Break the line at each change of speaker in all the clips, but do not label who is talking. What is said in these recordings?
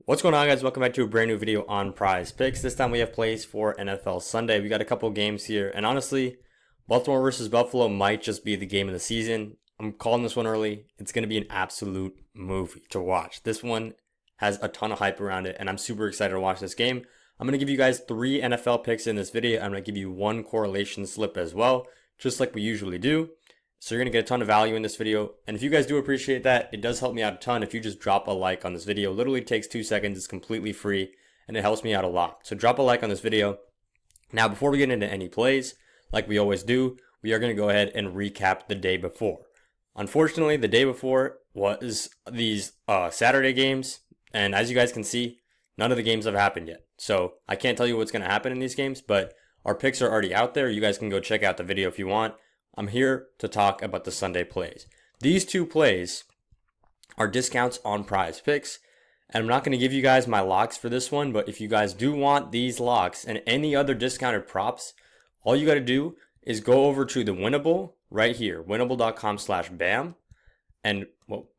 What's going on, guys? Welcome back to a brand new video on PrizePicks. This time we have plays for NFL Sunday. We got a couple games here, and honestly, Baltimore versus Buffalo might just be the game of the season. I'm calling this one early. It's going to be an absolute movie to watch. This one has a ton of hype around it, and I'm super excited to watch this game. I'm going to give you guys 3 NFL picks in this video. I'm going to give you 1 correlation slip as well, just like we usually do. So you're going to get a ton of value in this video. And if you guys do appreciate that, it does help me out a ton if you just drop a like on this video. Literally takes 2 seconds. It's completely free and it helps me out a lot. So drop a like on this video. Now, before we get into any plays, like we always do, we are going to go ahead and recap the day before. Unfortunately, the day before was these Saturday games. And as you guys can see, none of the games have happened yet. So I can't tell you what's going to happen in these games, but our picks are already out there. You guys can go check out the video if you want. I'm here to talk about the Sunday plays. These 2 plays are discounts on PrizePicks, and I'm not going to give you guys my locks for this one, but if you guys do want these locks and any other discounted props, all you got to do is go over to the Winnable right here, winnable.com/bam, and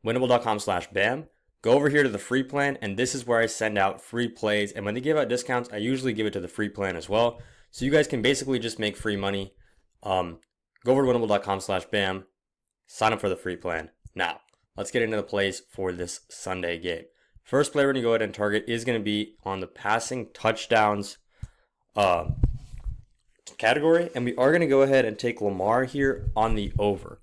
winnable.com/bam. Go over here to the free plan, and this is where I send out free plays, and when they give out discounts, I usually give it to the free plan as well, so you guys can basically just make free money. Go over to winnable.com/bam, sign up for the free plan. Now, let's get into the plays for this Sunday game. First play we're going to go ahead and target is going to be on the passing touchdowns category, and we are going to go ahead and take Lamar here on the over.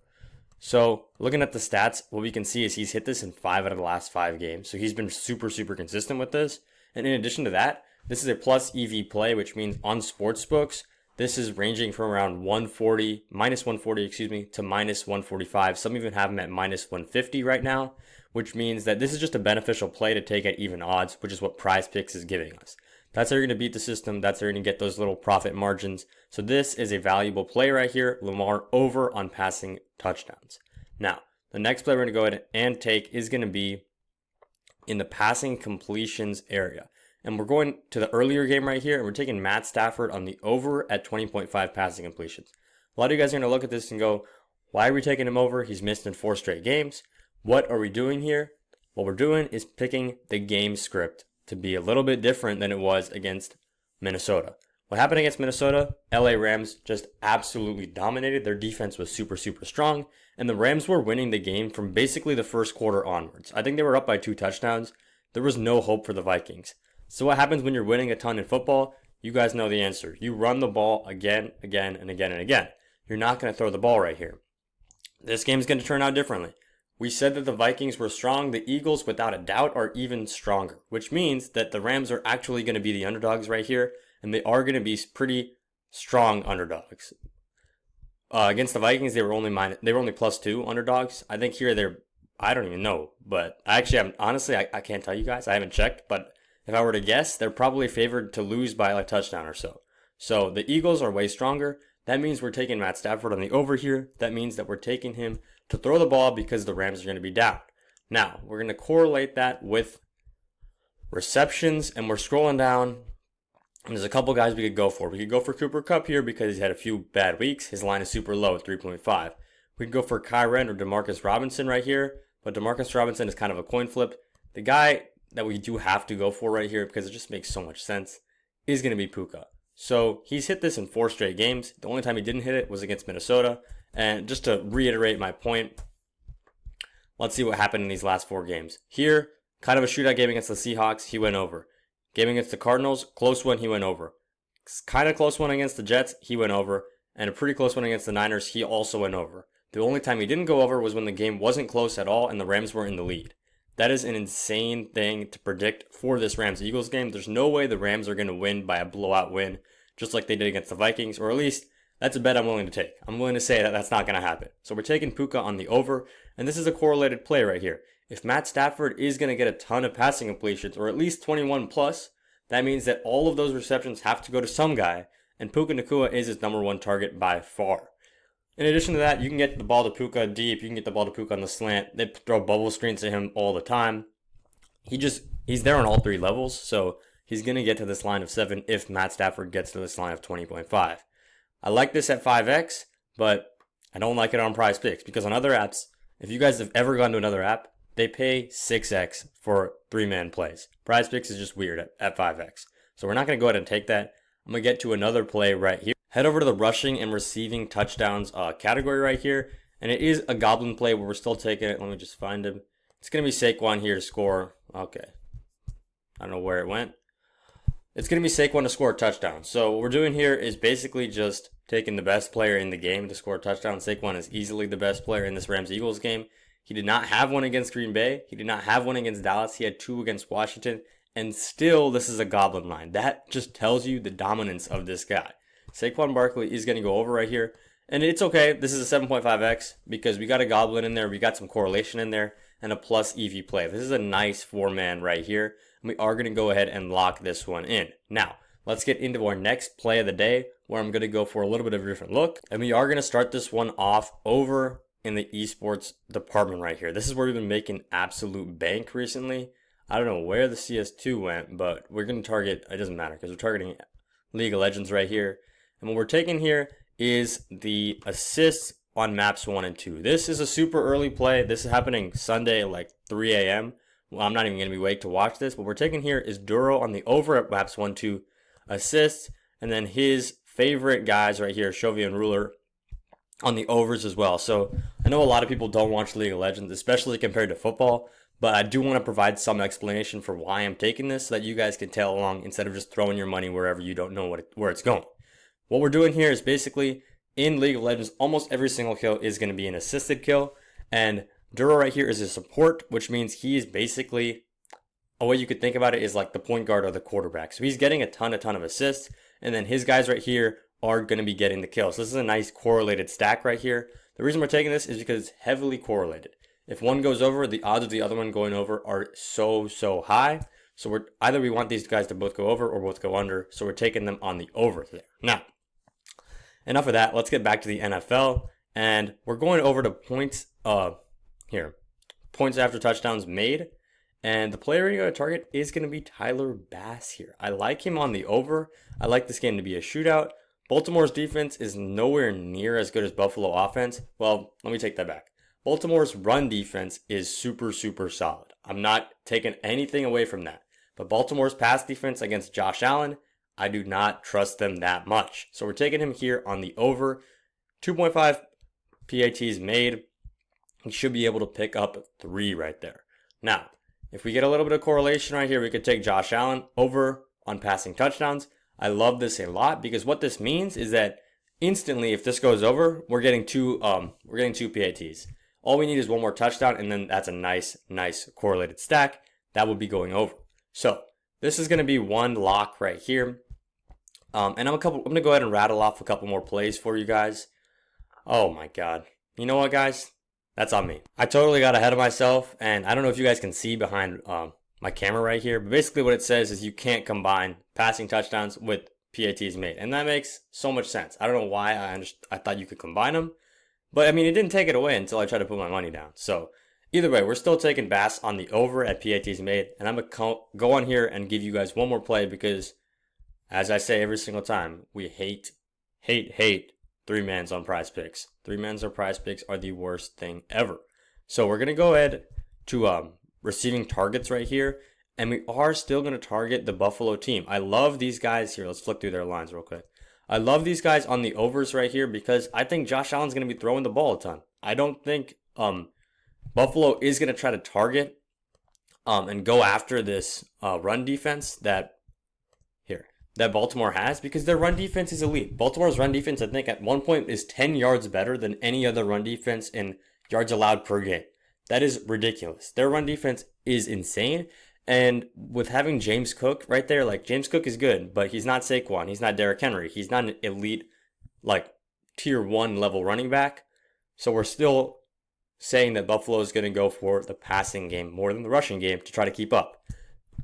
So, looking at the stats, what we can see is he's hit this in 5 out of the last 5 games. So, he's been super consistent with this. And in addition to that, this is a plus EV play, which means on sportsbooks, this is ranging from around minus 140, to minus 145. Some even have them at minus 150 right now, which means that this is just a beneficial play to take at even odds, which is what PrizePicks is giving us. That's how you're going to beat the system. That's how you're going to get those little profit margins. So this is a valuable play right here. Lamar over on passing touchdowns. Now, the next play we're going to go ahead and take is going to be in the passing completions area. And we're going to the earlier game right here, and we're taking Matt Stafford on the over at 20.5 passing completions. A lot of you guys are going to look at this and go, why are we taking him over? He's missed in 4 straight games. What are we doing here? What we're doing is picking the game script to be a little bit different than it was against Minnesota. What happened against Minnesota? LA Rams just absolutely dominated. Their defense was super strong, and the Rams were winning the game from basically the first quarter onwards. I think they were up by 2 touchdowns. There was no hope for the Vikings. So what happens when you're winning a ton in football? You guys know the answer. You run the ball again. You're not going to throw the ball right here. This game's going to turn out differently. We said that the Vikings were strong. The Eagles, without a doubt, are even stronger, which means that the Rams are actually going to be the underdogs right here, and they are going to be pretty strong underdogs. Against the Vikings, they were only +2 underdogs. I think here I don't even know, but I can't tell you guys. I haven't checked, but if I were to guess, they're probably favored to lose by a touchdown or so. So the Eagles are way stronger. That means we're taking Matt Stafford on the over here. That means that we're taking him to throw the ball because the Rams are going to be down. Now, we're going to correlate that with receptions, and we're scrolling down. And there's a couple guys we could go for. We could go for Cooper Kupp here because he's had a few bad weeks. His line is super low at 3.5. We could go for Kyren or Demarcus Robinson right here, but Demarcus Robinson is kind of a coin flip. The guy that we do have to go for right here because it just makes so much sense is going to be Puka. So he's hit this in 4 straight games. The only time he didn't hit it was against Minnesota. And just to reiterate my point, let's see what happened in these last 4 games. Here, kind of a shootout game against the Seahawks, he went over. Game against the Cardinals, close one, he went over. Kind of close one against the Jets, he went over. And a pretty close one against the Niners, he also went over. The only time he didn't go over was when the game wasn't close at all and the Rams were in the lead. That is an insane thing to predict for this Rams-Eagles game. There's no way the Rams are going to win by a blowout win, just like they did against the Vikings, or at least that's a bet I'm willing to take. I'm willing to say that that's not going to happen. So we're taking Puka on the over, and this is a correlated play right here. If Matt Stafford is going to get a ton of passing completions, or at least 21 plus, that means that all of those receptions have to go to some guy, and Puka Nacua is his number 1 target by far. In addition to that, you can get the ball to Puka deep. You can get the ball to Puka on the slant. They throw bubble screens to him all the time. He's there on all 3 levels, so he's going to get to this line of 7 if Matt Stafford gets to this line of 20.5. I like this at 5x, but I don't like it on PrizePicks because on other apps, if you guys have ever gone to another app, they pay 6x for 3-man plays. PrizePicks is just weird at 5x. So we're not going to go ahead and take that. I'm going to get to another play right here. Head over to the rushing and receiving touchdowns category right here. And it is a goblin play, but we're still taking it. Let me just find him. It's going to be Saquon here to score. Okay. I don't know where it went. It's going to be Saquon to score a touchdown. So what we're doing here is basically just taking the best player in the game to score a touchdown. Saquon is easily the best player in this Rams-Eagles game. He did not have one against Green Bay. He did not have one against Dallas. He had 2 against Washington. And still, this is a goblin line. That just tells you the dominance of this guy. Saquon Barkley is going to go over right here. And it's okay. This is a 7.5x because we got a goblin in there. We got some correlation in there and a plus EV play. This is a nice 4-man right here. And we are going to go ahead and lock this one in. Now, let's get into our next play of the day where I'm going to go for a little bit of a different look. And we are going to start this one off over in the esports department right here. This is where we've been making absolute bank recently. I don't know where the CS2 went, but we're going to target, it doesn't matter because we're targeting League of Legends right here. And what we're taking here is the assists on maps 1 and 2. This is a super early play. This is happening Sunday like 3 a.m. Well, I'm not even going to be awake to watch this. What we're taking here is Duro on the over at maps 1, 2 assists. And then his favorite guys right here, Chovy and Ruler, on the overs as well. So I know a lot of people don't watch League of Legends, especially compared to football, but I do want to provide some explanation for why I'm taking this so that you guys can tail along instead of just throwing your money wherever you don't know where it's going. What we're doing here is basically in League of Legends, almost every single kill is going to be an assisted kill, and Duro right here is a support, which means he is basically, a way you could think about it is like the point guard or the quarterback. So he's getting a ton of assists, and then his guys right here are going to be getting the kills. So this is a nice correlated stack right here. The reason we're taking this is because it's heavily correlated. If one goes over, the odds of the other one going over are so high. So we want these guys to both go over or both go under. So we're taking them on the over there. Now, enough of that. Let's get back to the NFL. And we're going over to points here. Points after touchdowns made. And the player we're going to target is going to be Tyler Bass here. I like him on the over. I like this game to be a shootout. Baltimore's defense is nowhere near as good as Buffalo offense. Well, let me take that back. Baltimore's run defense is super solid. I'm not taking anything away from that. But Baltimore's pass defense against Josh Allen, I do not trust them that much. So we're taking him here on the over. 2.5 PATs made. He should be able to pick up 3 right there. Now, if we get a little bit of correlation right here, we could take Josh Allen over on passing touchdowns. I love this a lot because what this means is that instantly, if this goes over, we're getting two PATs. All we need is one more touchdown, and then that's a nice correlated stack that would be going over. So this is going to be one lock right here. And I'm going to go ahead and rattle off a couple more plays for you guys. Oh my God. You know what, guys? That's on me. I totally got ahead of myself, and I don't know if you guys can see behind my camera right here, but basically what it says is you can't combine passing touchdowns with PATs made, and that makes so much sense. I don't know why I thought you could combine them, but I mean, it didn't take it away until I tried to put my money down. So either way, we're still taking Bass on the over at PATs made, and I'm going to go on here and give you guys one more play because, as I say every single time, we hate 3-mans on PrizePicks. 3-mans on PrizePicks are the worst thing ever. So we're going to go ahead to receiving targets right here, and we are still going to target the Buffalo team. I love these guys here. Let's flick through their lines real quick. I love these guys on the overs right here because I think Josh Allen's going to be throwing the ball a ton. I don't think Buffalo is going to try to target and go after this run defense that Baltimore has, because their run defense is elite. Baltimore's run defense, I think, at one point is 10 yards better than any other run defense in yards allowed per game. That is ridiculous. Their run defense is insane. And with having James Cook right there, like, James Cook is good, but he's not Saquon. He's not Derrick Henry. He's not an elite, like, tier 1 level running back. So we're still saying that Buffalo is going to go for the passing game more than the rushing game to try to keep up.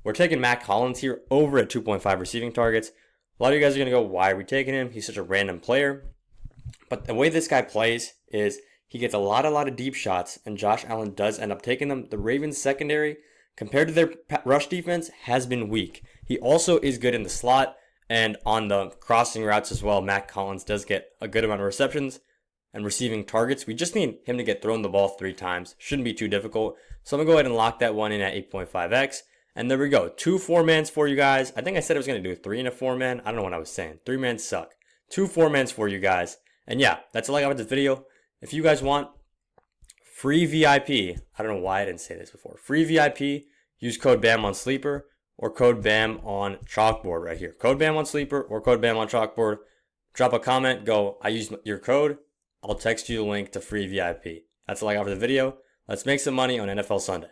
We're taking Matt Collins here over at 2.5 receiving targets. A lot of you guys are going to go, why are we taking him? He's such a random player. But the way this guy plays is he gets a lot of deep shots, and Josh Allen does end up taking them. The Ravens secondary, compared to their rush defense, has been weak. He also is good in the slot and on the crossing routes as well. Matt Collins does get a good amount of receptions and receiving targets. We just need him to get thrown the ball 3 times. Shouldn't be too difficult. So I'm going to go ahead and lock that one in at 8.5x. And there we go. 2 4-mans for you guys. I think I said I was going to do a 3 and a 4-man. I don't know what I was saying. 3-mans suck. 2 4-mans for you guys. And yeah, that's all I got with this video. If you guys want free VIP, I don't know why I didn't say this before. Free VIP, use code BAM on Sleeper or code BAM on Chalkboard right here. Code BAM on Sleeper or code BAM on Chalkboard. Drop a comment, go, I use your code. I'll text you the link to free VIP. That's all I got for the video. Let's make some money on NFL Sunday.